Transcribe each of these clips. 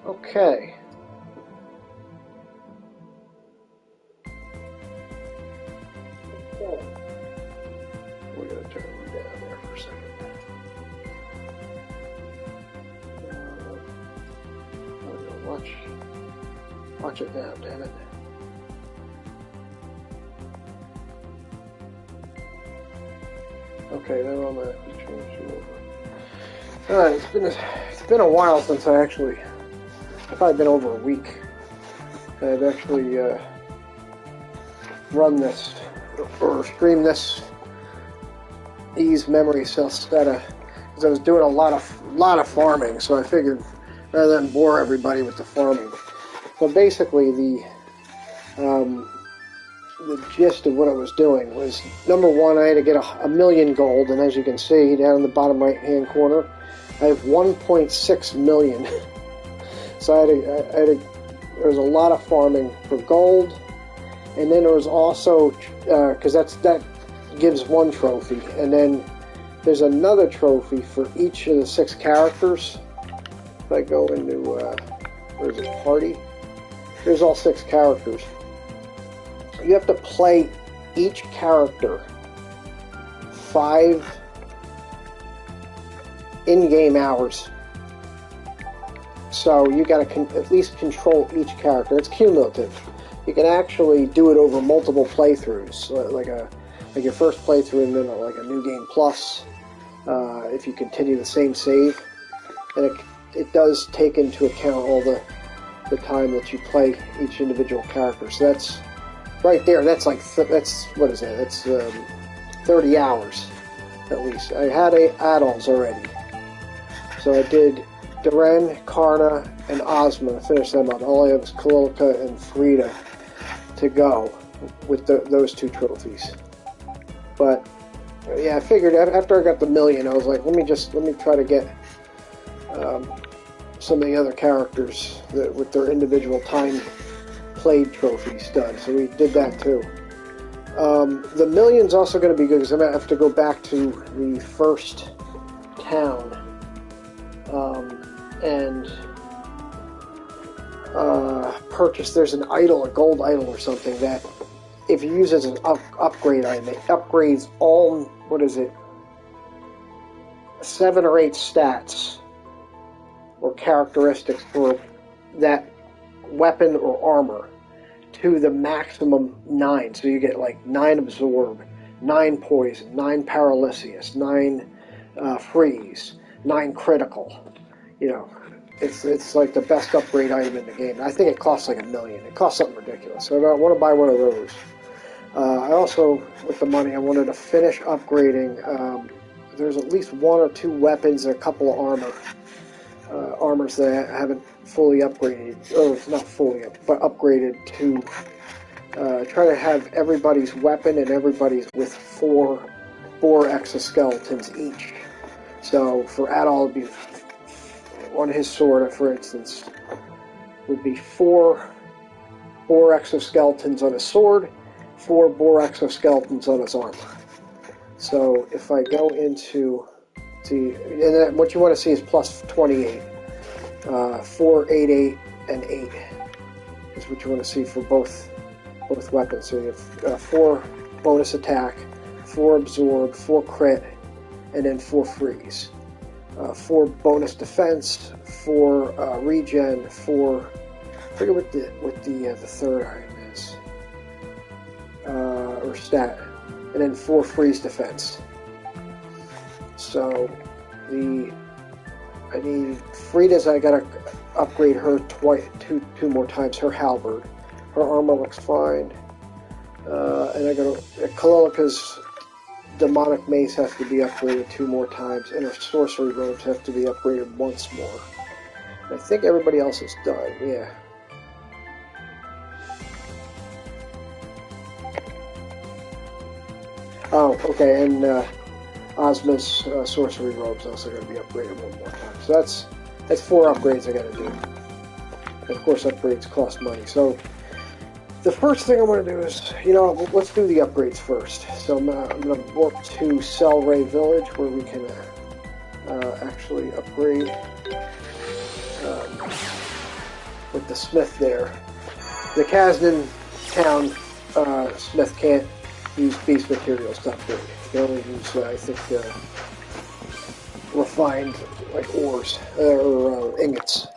Okay. We're going to turn it down there for a second. Watch it down, damn it. Okay, then I'm going to change it over. Alright, it's been a while since it's probably been over a week. I've actually run this or streamed these memory Celceta because I was doing a lot of farming, so I figured rather than bore everybody with the farming. So basically the gist of what I was doing was, number one, I had to get a million gold, and as you can see down in the bottom right hand corner, I have 1.6 million. So there was a lot of farming for gold, and then there was also because that gives one trophy, and then there's another trophy for each of the 6 characters. If I go into where is it, party? There's all 6 characters. You have to play each character 5 in-game hours. So you got to at least control each character. It's cumulative. You can actually do it over multiple playthroughs, like your first playthrough, and then like a new game plus. If you continue the same save, and it does take into account all the time that you play each individual character. So that's right there. That's what is that? That's 30 hours at least. I had add-ons already, so I did Danaan, Karna, and Ozma. I finished them up. All I have is Celceta and Frida to go with those 2 trophies. But yeah, I figured after I got the million, I was like, let me try to get some of the other characters with their individual time played trophies done. So we did that too. The million's also going to be good because I'm going to have to go back to the first town and purchase. There's an idol, a gold idol or something, that if you use it as an upgrade item, it upgrades all, 7 or 8 stats or characteristics for that weapon or armor to the maximum 9. So you get like 9 absorb, 9 poison, 9 paralysis, 9 freeze, 9 critical. You know, it's like the best upgrade item in the game. I think it costs like $1 million. It costs something ridiculous. So I want to buy one of those. I also, with the money, I wanted to finish upgrading. There's at least 1 or 2 weapons and a couple of armors that I haven't fully upgraded, or not fully, but upgraded to try to have everybody's weapon and everybody's with 4 exoskeletons each. So for Adol, it'd be on his sword, for instance, would be 4 exoskeletons on his sword, 4 boar exoskeletons on his armor. So if I go into and then what you want to see is plus 28. 4, 8, 8, and 8 is what you want to see for both weapons. So you have 4 bonus attack, 4 absorb, 4 crit, and then 4 freeze. 4 bonus defense, 4 regen, 4. I forget what the third item is, or stat, and then 4 freeze defense. So I need Frida's. I gotta upgrade her two more times. Her halberd, her armor looks fine, and I gotta Celceta's demonic mace has to be upgraded 2 more times, and her sorcery robes have to be upgraded once more. And I think everybody else is done. Yeah. Oh, okay, and Ozma's sorcery robes also going to be upgraded 1 more time. So that's 4 upgrades I got to do. And of course, upgrades cost money. So the first thing I want to do is, let's do the upgrades first. So I'm going to walk to Celceta Village where we can actually upgrade with the smith there. The Kasdan town smith can't use beast materials to upgrade. He can only use, I think, refined, like, ores, or ingots.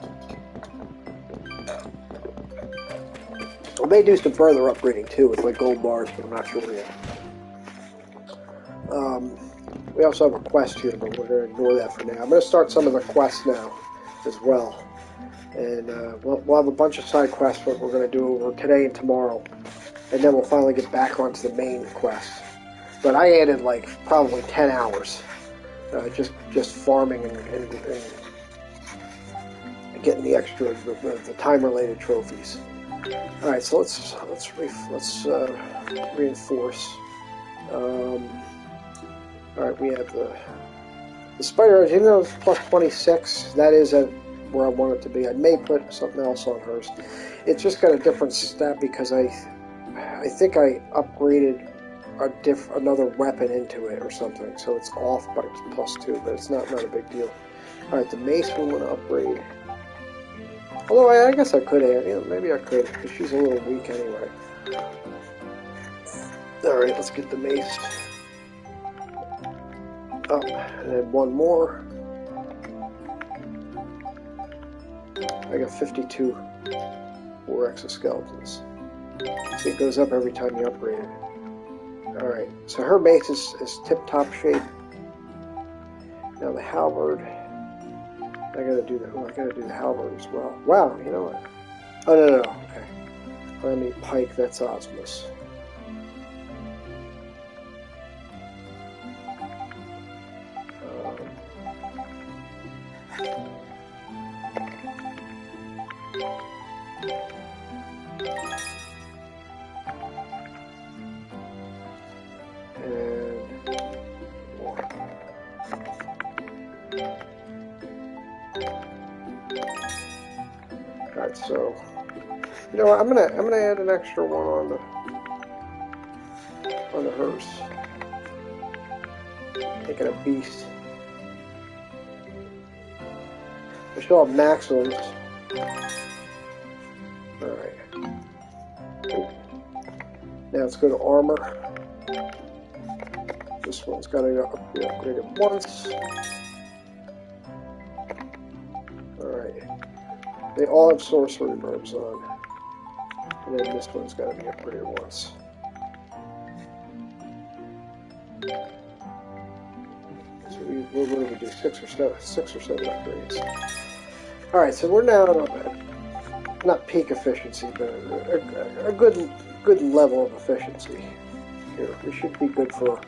Well, they do some further upgrading, too, with, like, gold bars, but I'm not sure yet. We also have a quest here, but we're going to ignore that for now. I'm going to start some of the quests now, as well. And we'll have a bunch of side quests that we're going to do over today and tomorrow. And then we'll finally get back onto the main quest. But I added, like, probably 10 hours. Just farming and getting the extra, the time-related trophies. All right, so let's reinforce. All right, we have the spider. Even though it's plus 26, that is at where I want it to be. I may put something else on hers. It's just got a different stat because I think I upgraded another weapon into it or something, so it's off by plus 2, but it's not a big deal. All right, the mace we want to upgrade. Although I guess I could add, maybe I could, because she's a little weak anyway. Alright, let's get the mace up, and then one more. I got 52 more exoskeletons. See, it goes up every time you upgrade it. Alright, so her mace is tip-top shape. Now the halberd. I gotta do the halberd as well. Wow, you know what? Oh, no, okay. I need pike, that's Osmos. Alright, so you know what, I'm gonna add an extra one on the hers. Taking a beast. I still have maximums. Alright. Now let's go to armor. This one's got to be upgraded once. Alright. They all have sorcery robes on. And then this one's got to be upgraded once. So what do we do? 6 or 7 upgrades. Alright, so we're now at, not peak efficiency, but a good level of efficiency. Here, we should be good for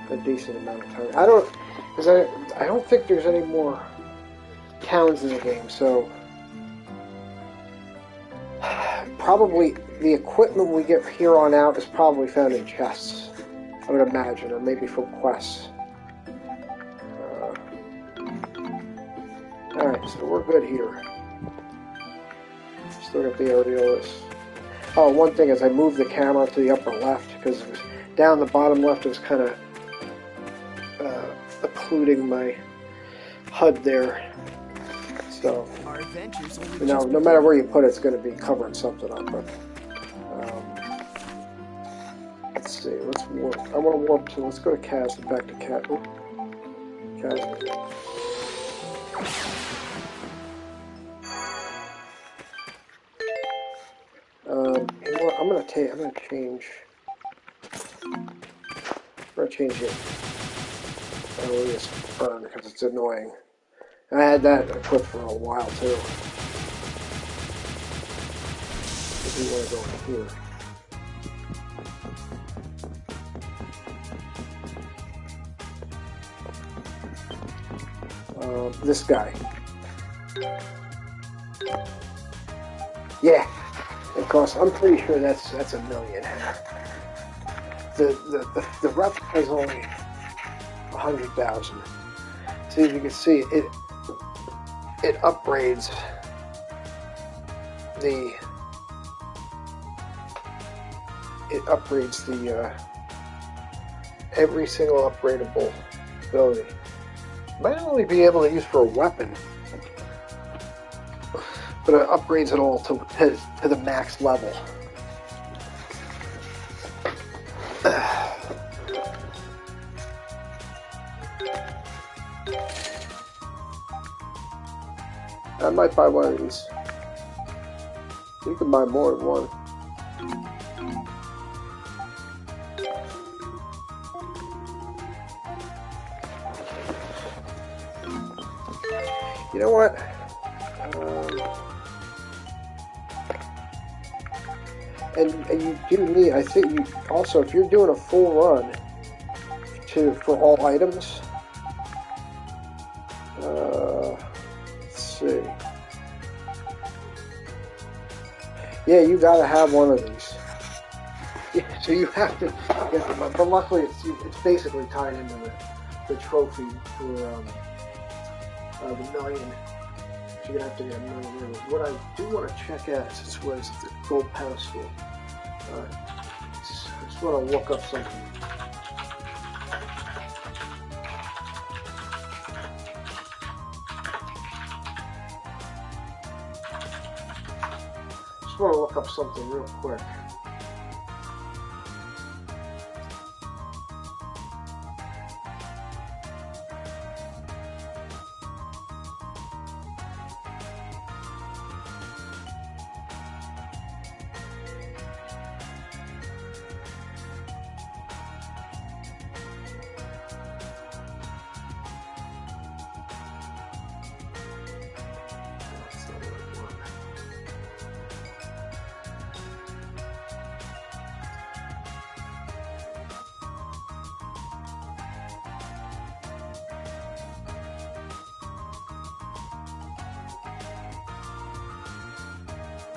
a decent amount of time. I don't think there's any more towns in the game, so probably the equipment we get here on out is probably found in chests, I would imagine, or maybe from quests. Alright, so we're good here. Still got the areolas. Oh, one thing is I moved the camera to the upper left because it was down the bottom left. It was kind of occluding my HUD there. So, no matter where you put it, it's going to be covering something up. But let's see. Let's warp. I want to warp to. Let's go to Kasdan. Back to Kasdan. You know what? I'm gonna change. I'm gonna change it. Just burn because it's annoying. And I had that equipped for a while too. If you want to go here. This guy. Yeah. Of course, I'm pretty sure that's a million. The replica is only 100,000. See, if you can see, it upgrades the every single upgradable ability. Might only be able to use for a weapon. but it upgrades it all to the max level. I might buy one of these. You can buy more than one. You know what? And you do need, I think you also, if you're doing a full run for all items, let's see. Yeah, you gotta have one of these. Yeah, so you have to get them, but luckily it's basically tied into the trophy for the million. So you're gonna have to get a million. What I do want to check out since was the gold pedestal. I just want to look up something. Just want to look up something real quick.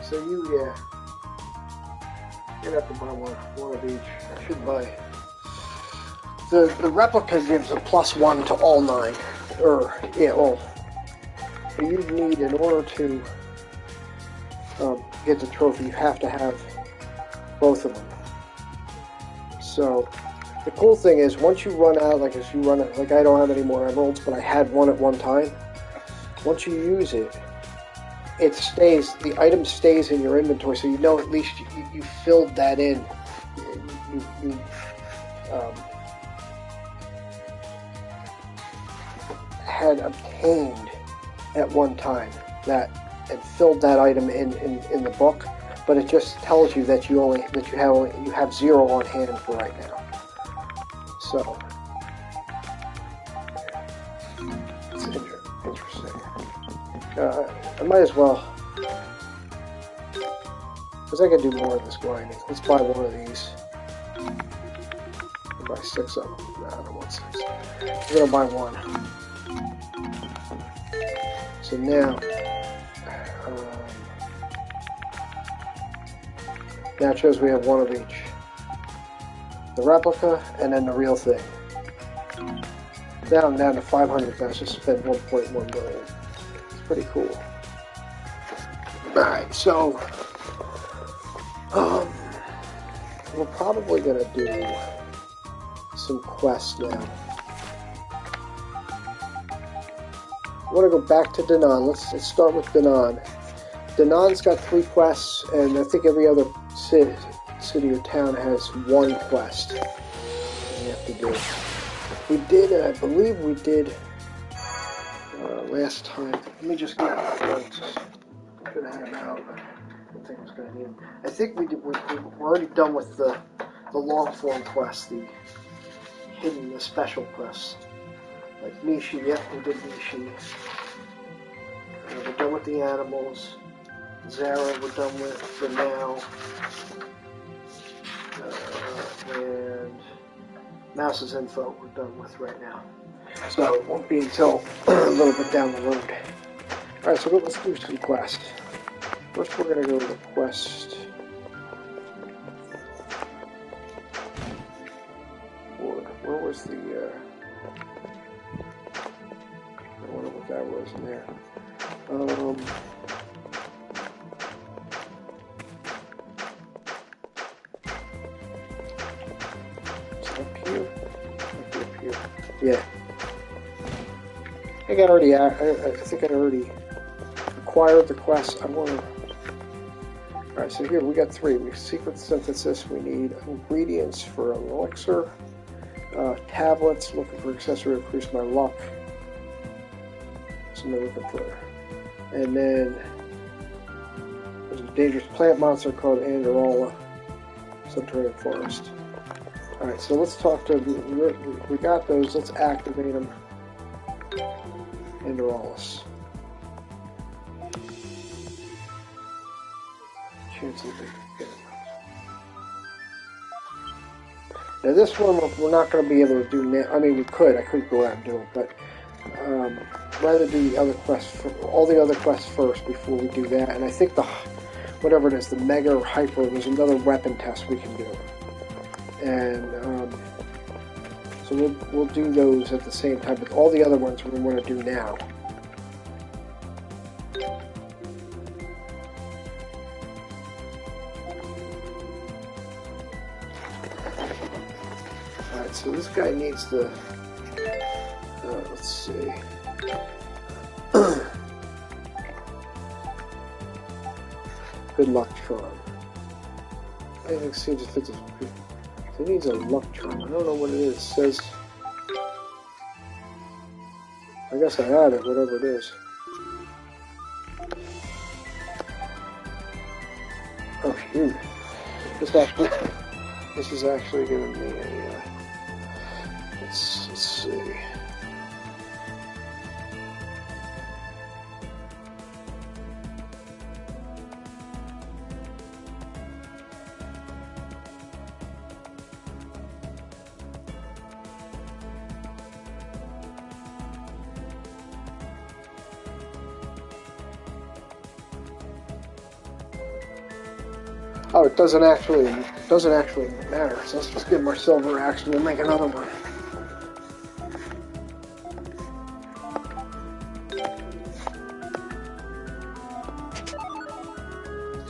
So you're gonna have to buy one of each. I should buy. The replica gives a +1 to all 9, or yeah, all. But you need, in order to get the trophy, you have to have both of them. So the cool thing is, once you run out, like if you run out, like I don't have any more emeralds, but I had one at one time. Once you use it, it stays, the item stays in your inventory, so you know at least you filled that in. You had obtained at one time that and filled that item in the book, but it just tells you that you have 0 on hand for right now. So it's interesting. I might as well, because I can do more of this grinding. Let's buy one of these. I'll buy 6 of them. No, I don't want 6. I'm gonna buy one. So now, now it shows we have one of each. The replica and then the real thing. Now I'm down to 500. I just spent 1.1 million. Pretty cool. Alright, so we're probably gonna do some quests now. I want to go back to Danaan. Let's start with Danaan. Danaan's got 3 quests, and I think every other city or town has 1 quest you have to do. We did, I believe we did last time. Let me just get my notes. I could have had them out. I don't think I was going to need them. I think we're already done with the long form quests, the hidden, the special quests. Like Nishi, yep, we did Nishi. We're done with the animals. Zara, we're done with for now. And Mouse's info, we're done with right now. So it won't be until a little bit down the road. Alright, so let's do some quests. First we're going to go to the quest. Where was the... I wonder what that was in there. Is it up here? Might be up here. Yeah. I think I already acquired the quest. I want to. Alright, so here we got 3. We secret synthesis. We need ingredients for an elixir. Tablets. Looking for accessory to increase my luck. So we're looking for. And then there's a dangerous plant monster called Andorala. Subterranean forest. Alright, so let's talk to. We got those. Let's activate them. Andoralus. Now this one we're not going to be able to do now. I mean, we could. I could go out and do it, but rather do the other quests, all the other quests first before we do that. And I think whatever it is, the Mega or Hyper, there's another weapon test we can do, and so we'll do those at the same time. But all the other ones we want to do now. So this guy needs the, let's see, good luck charm. Anything seems to fit this. So he needs a luck charm. I don't know what it is. It says, I guess I have it, whatever it is. Oh shoot. This is actually giving me a, let's see. Oh, it doesn't actually matter. So let's just give him our silver axe and we'll make another one.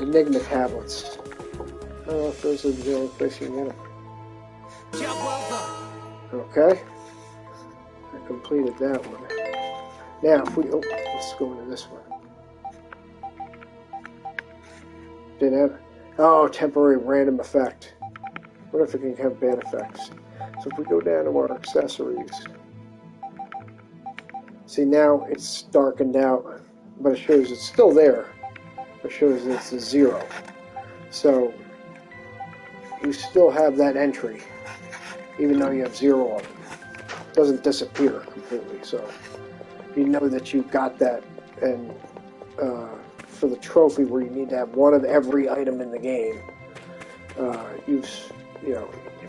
Enigma tablets. I don't know if those are the only place you can get them. Okay. I completed that one. Now, if we... Oh, let's go into this one. Didn't have... Oh, temporary random effect. What if it can have bad effects? So if we go down to our accessories... See, now it's darkened out, but it shows it's still there. It shows it's a 0. So, you still have that entry, even though you have 0 of it. It doesn't disappear completely, so you know that you got that. And for the trophy where you need to have one of every item in the game, if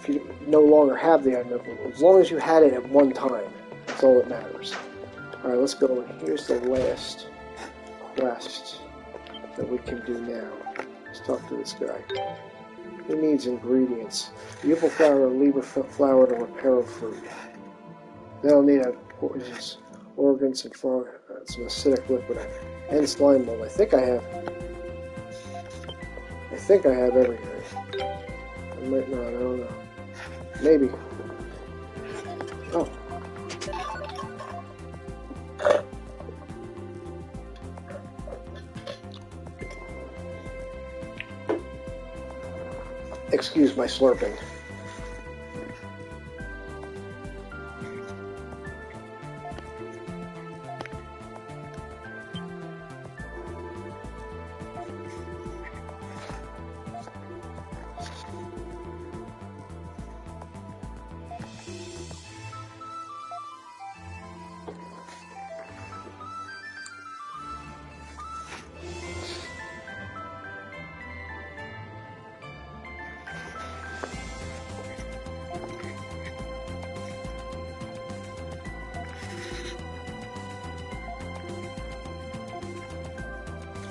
you no longer have the item, as long as you had it at one time, that's all that matters. Alright, let's go. Here's the last quest that we can do now. Let's talk to this guy. He needs ingredients. Maple flour and liver flour to repair a fruit. They'll need poisons, organs, and some acidic liquid, and slime mold. I think I have everything. I might not, I don't know. Maybe. Oh. Excuse my slurping.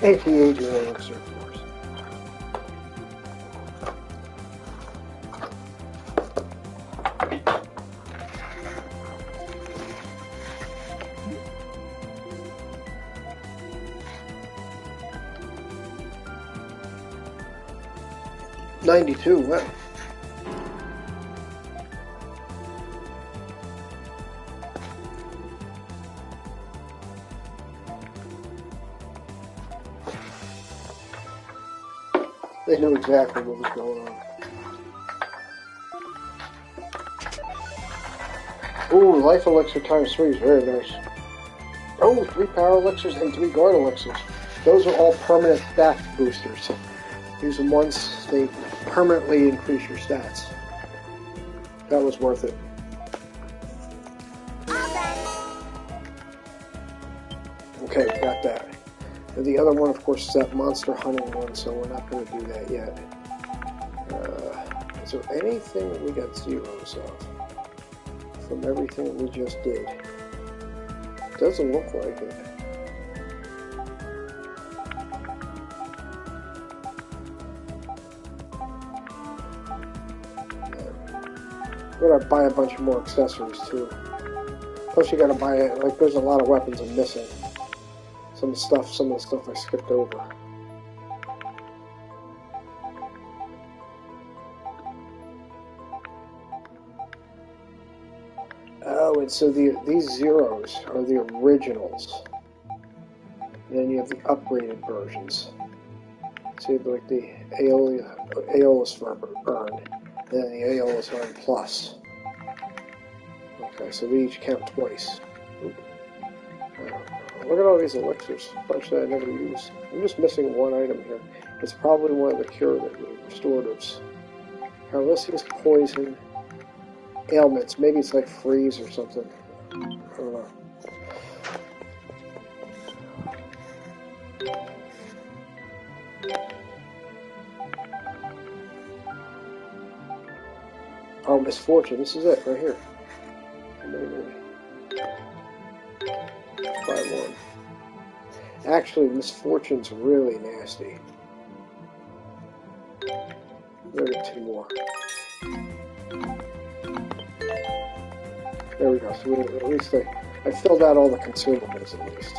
ATA doing elixir floors. $92, wow. They knew exactly what was going on. Ooh, life elixir times 3 is very nice. Oh, 3 power elixirs and 3 guard elixirs. Those are all permanent stat boosters. Use them once, they permanently increase your stats. That was worth it. Okay, we got that. And the other one, of course, is that monster hunting one, so we're not going to do that yet. Is there anything that we got zeros of from everything that we just did? Doesn't look like it. We're going to buy a bunch more accessories, too. Plus, you got to buy it. Like, there's a lot of weapons I'm missing. Some of the stuff I skipped over. Oh, and so these zeros are the originals. And then you have the upgraded versions. So you have like the Aeolus Urn, and then the Aeolus Urn Plus. Okay, so they each count twice. Look at all these elixirs. A bunch that I never used. I'm just missing one item here. It's probably one of the restoratives. Carlisius poison. Ailments. Maybe it's like freeze or something. I don't know. Oh, misfortune. This is it right here. Maybe. 5-1. Actually, misfortune's really nasty. Maybe 2 more. There we go. So at least I filled out all the consumables at least.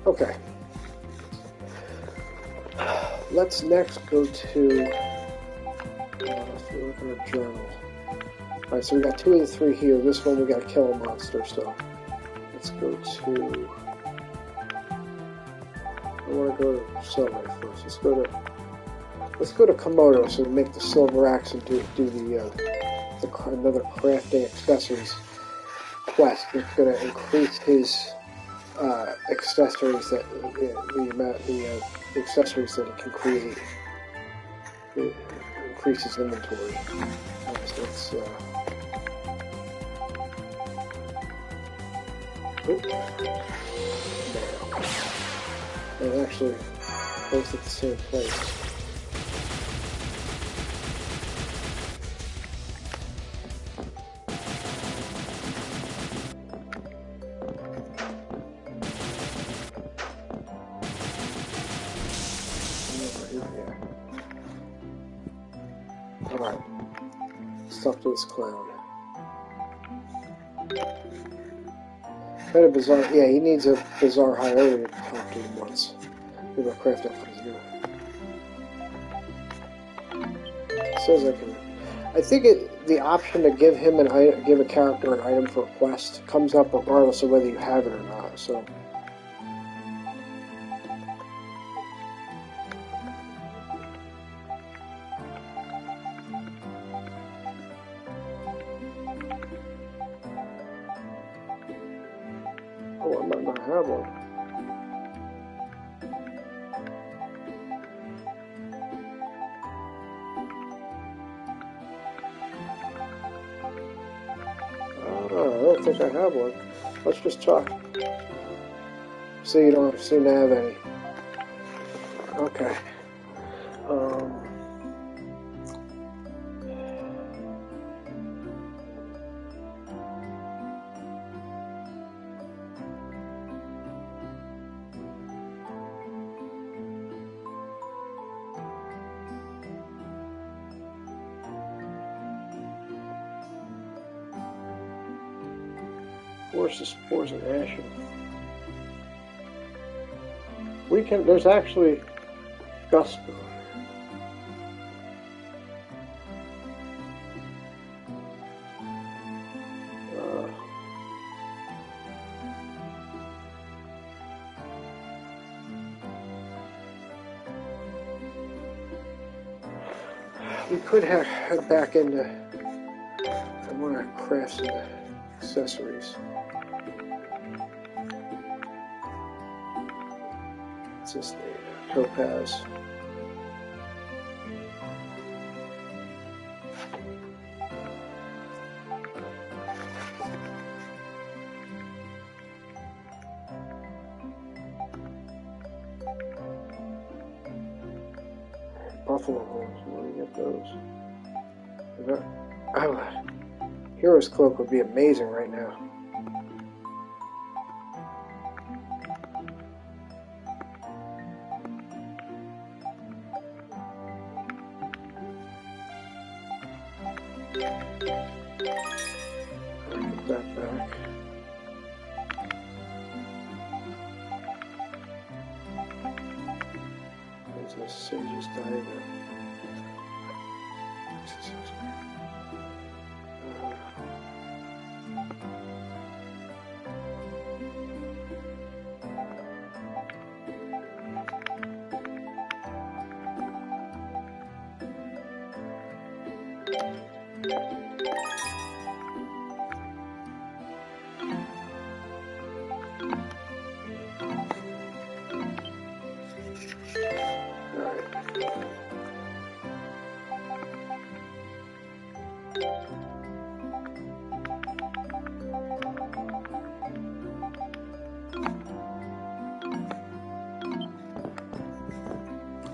Okay. Let's next go to let's look at our journal. Alright, so we got 2 of the 3 here. This one we gotta kill a monster, so let's go to I want to go to silver first. Let's go to Komodo so we make the silver axe and do another crafting accessories quest. It's going to increase his accessories the accessories that it can create. It increases inventory. So let's and actually both at the same place. Alright. Let's talk to this clown. Kind of bizarre. Yeah, he needs a bizarre hierarchy to talk to him once. Maybe I'll craft that for you. It says I can. I think the option to give him give a character an item for a quest comes up regardless of whether you have it or not. So. Oh, I might not have one. Oh, I don't think I have one. Let's just talk. See, you don't seem to have any. Okay. Force the spores and ashen. We can. There's actually gust. we could head back into. I want to craft some accessories. What's this thing? Topaz. Buffalo horns, where do you get those? Oh, Hero's Cloak would be amazing right now. Put that back. There's a Sage's diagram.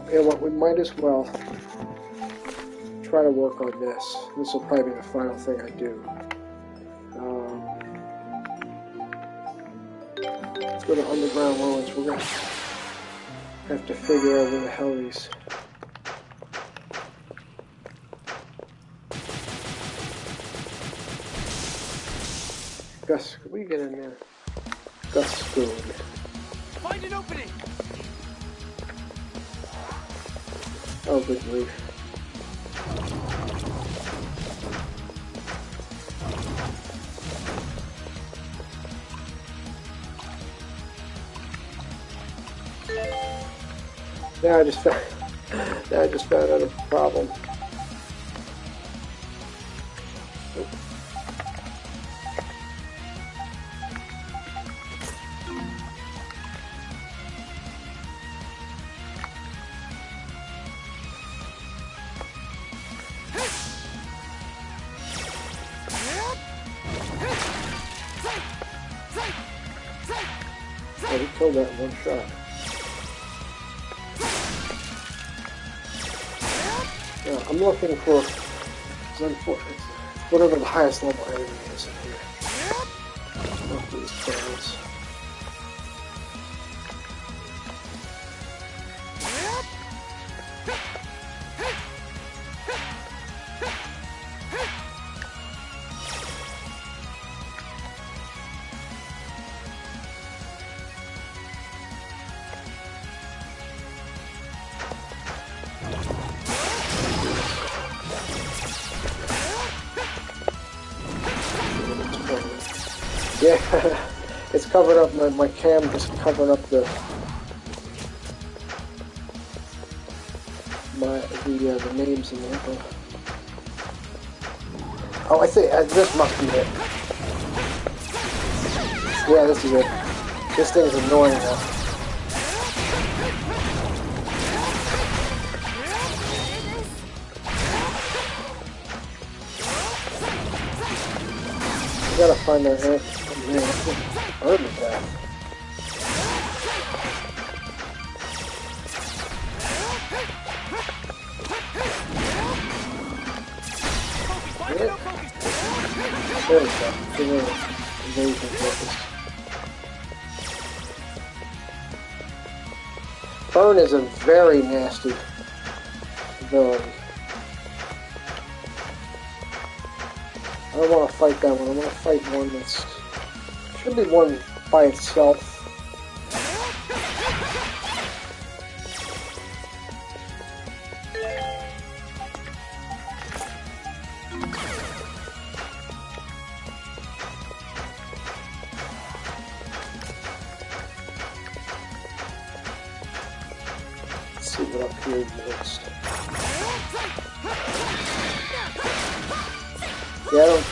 You know what, we might as well try to work on this. This will probably be the final thing I do. Let's go to underground ruins. We're going to have to figure out where the hell these... Gus, can we get in there? Gus Spoon. Find an opening! Oh, good grief. Now I just found out a problem. Oh, we killed that in one shot. Yeah, I'm looking for whatever the highest level enemy is in here. Not these clouds. Yeah, it's covered up, my cam is covering up the names in the info. Oh, I think this must be it. Yeah, this is it. This thing is annoying enough. I gotta find that ant. Oh man, I bird with that. There we go. Invasion focus. Burn is a very nasty ability. I don't want to fight that one. I want to fight one that's... should be one by itself. Let's see what up here next. Yeah, I don't...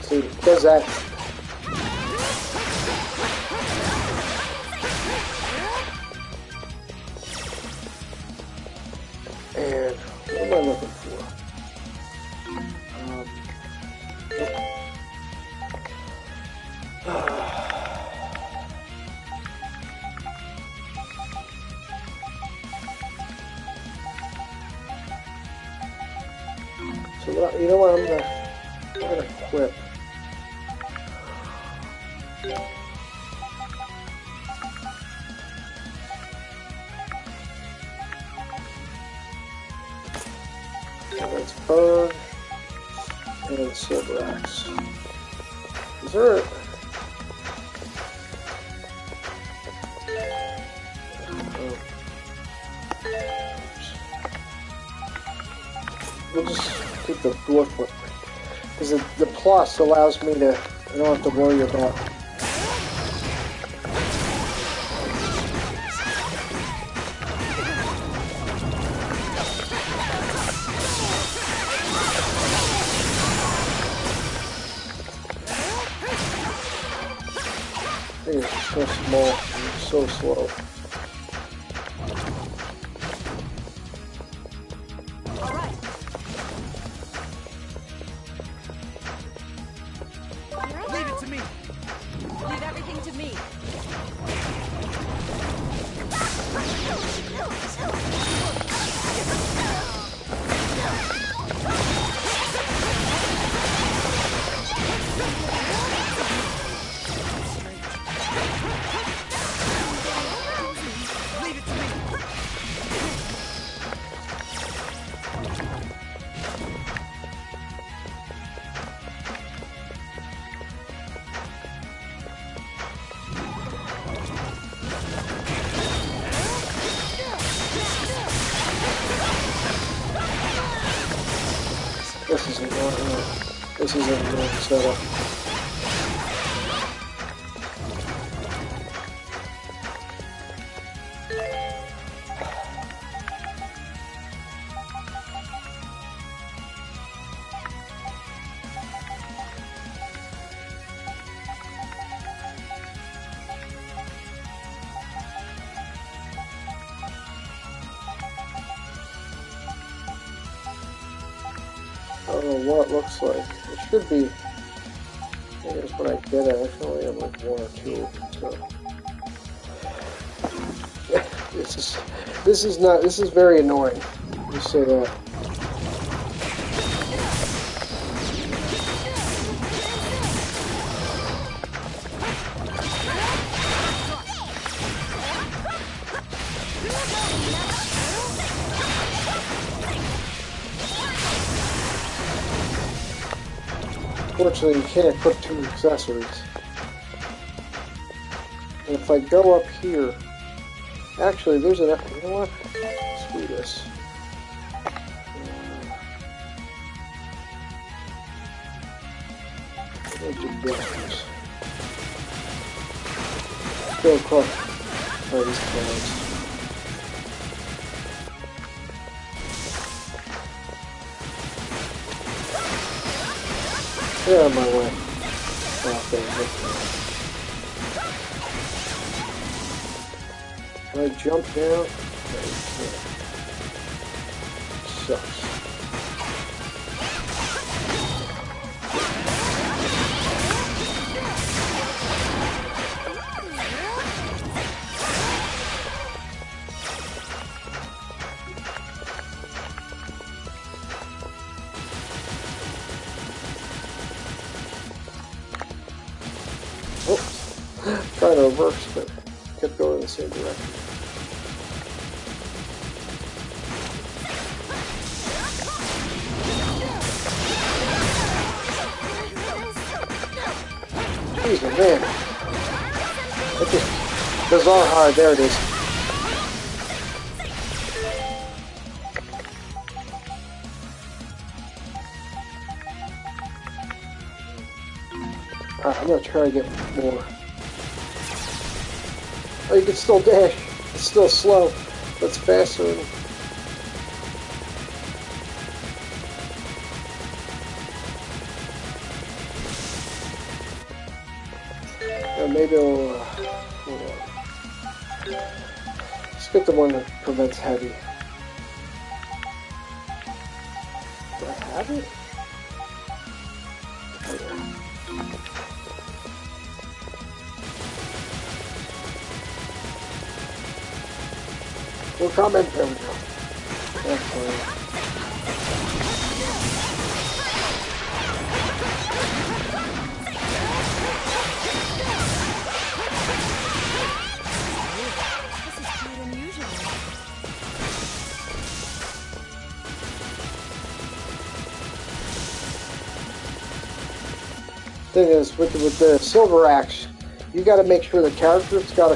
See, it does that. And what am I looking for? So what, you know what? I'm gonna equip. Let's burn and silver axe. Is there a... We'll just keep the dwarf one. Because the plus allows me to... I don't have to worry about... It's so small and so slow. Alright. Leave it to me. Leave everything to me. Leave it to me. This isn't a good setup. I don't know what it looks like. It should be. I think that's what I did. I actually have like one or two. So this is very annoying. Just say that. Unfortunately, you can't equip two accessories. And if I go up here, actually, there's an. You know what? Let's do this. Let's do this. Go across. Oh, these clouds. Get out of my way. Oh, can I jump down? No, you can't. Sucks. Trying to reverse, but kept going in the same direction. Jeez, man. That just bizarre hard. There it is. Alright, I'm gonna try to get more. Oh, you can still dash. It's still slow. That's faster than... maybe it'll... hold on. Let's get the one that prevents heavy. Do I have it? We'll comment. There we go. Excellent. Thing is, with the silver axe, you got to make sure the character that's got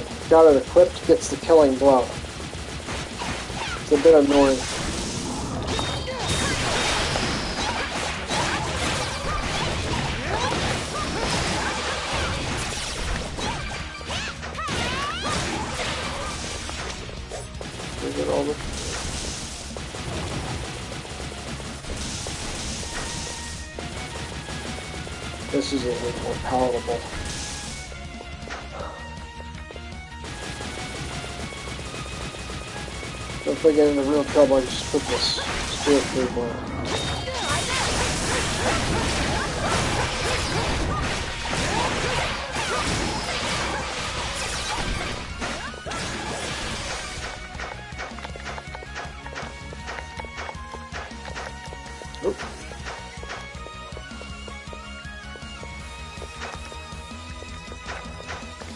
it equipped gets the killing blow. It's a bit annoying. Is it over? This is a little more palatable. So if I get into real trouble, I just put this spear through more.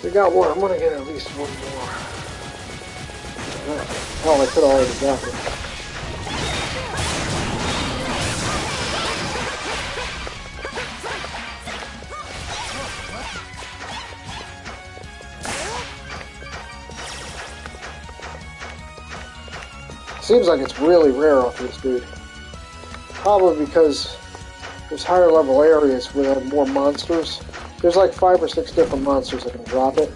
We got one. I'm gonna get at least one more. Hell, I could have already got it. Seems like it's really rare off this dude. Probably because there's higher level areas where they have more monsters. There's like 5 or 6 different monsters that can drop it,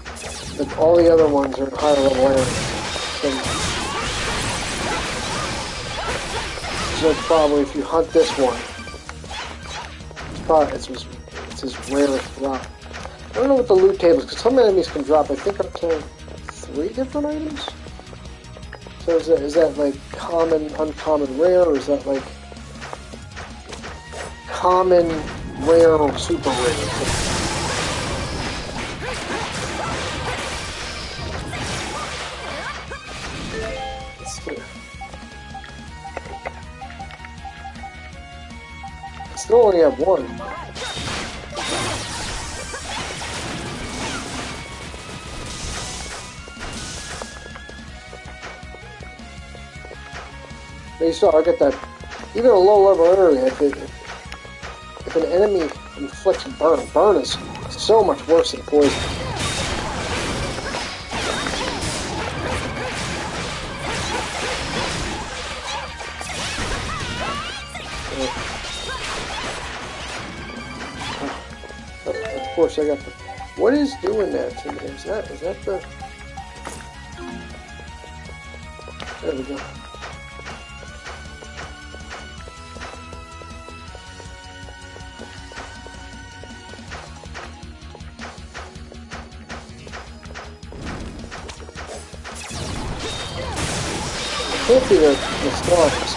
but all the other ones are in higher level areas. So probably if you hunt this one, it's his rarest drop. I don't know what the loot table is, because some enemies can drop, I think, up to 3 different items. So is that like common, uncommon, rare, or is that like common, rare, or super rare? Still only have one. But you saw, I get that. Even a low level area, if an enemy inflicts burn is so much worse than poison. Of course, I got the. What is doing that to me? Is that the? There we go. Can't be the stars.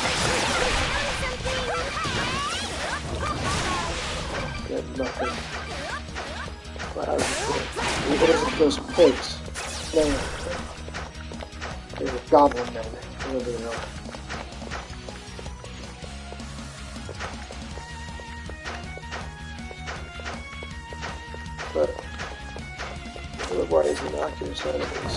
Got nothing. Wow, what is it, those pigs? No, there's a goblin man. Whatever they are. But otherwise, innocuous enemies.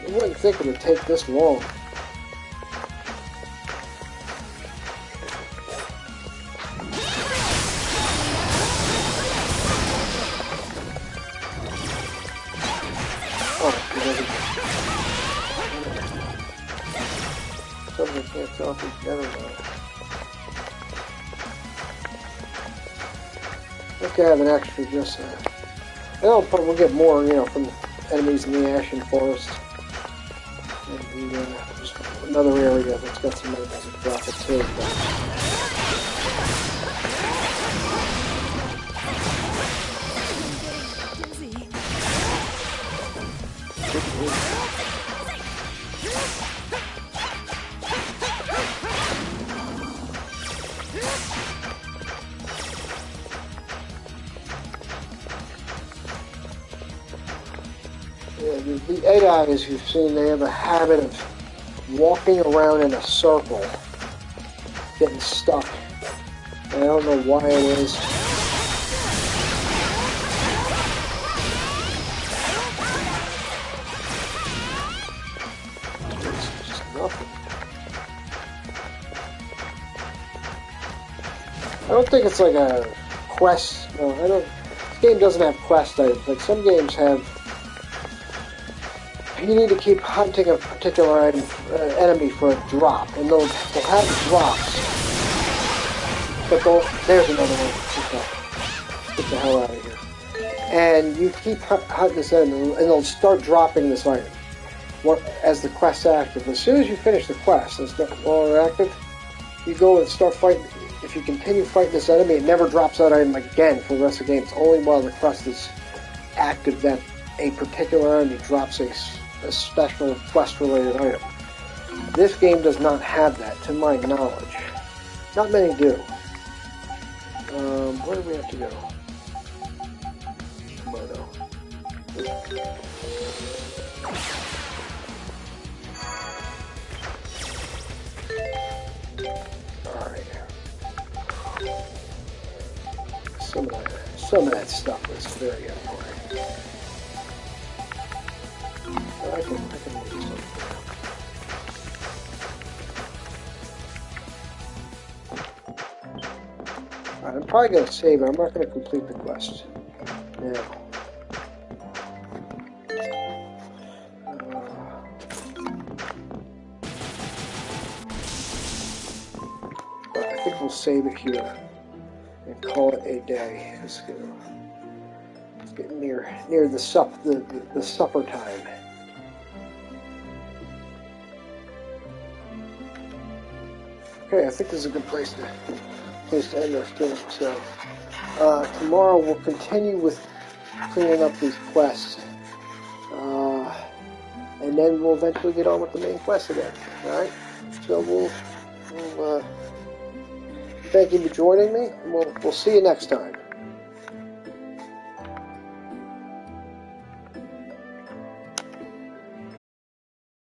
I wouldn't think it would take this long. Oh, it doesn't. Something can't tell together now. Let's have an extra just we'll get more, from enemies in the Ashen Forest. And just another area that's got some enemies that drop it too. The AI, as you've seen, they have a habit of walking around in a circle, getting stuck. And I don't know why it is. It's just nothing. I don't think it's like a quest. No, I don't. This game doesn't have quest items. Like some games have. You need to keep hunting a particular enemy for a drop, and they'll have drops. But there's another one. Get the hell out of here. And you keep hunting this enemy, and they'll start dropping this item as the quest's active. As soon as you finish the quest and it's no longer active, you go and start fighting. If you continue fighting this enemy, it never drops that item again for the rest of the game. It's only while the quest is active that a particular enemy drops a special quest-related item. This game does not have that, to my knowledge. Not many do. Where do we have to go? Alright. Some of that stuff is very important. I can do something. Alright, I'm probably going to save it. I'm not going to complete the quest now. But I think we'll save it here and call it a day. Let's get near the supper time. Okay, I think this is a good place to end our stream. So tomorrow we'll continue with cleaning up these quests, and then we'll eventually get on with the main quest again. All right. So we'll thank you for joining me. We'll see you next time.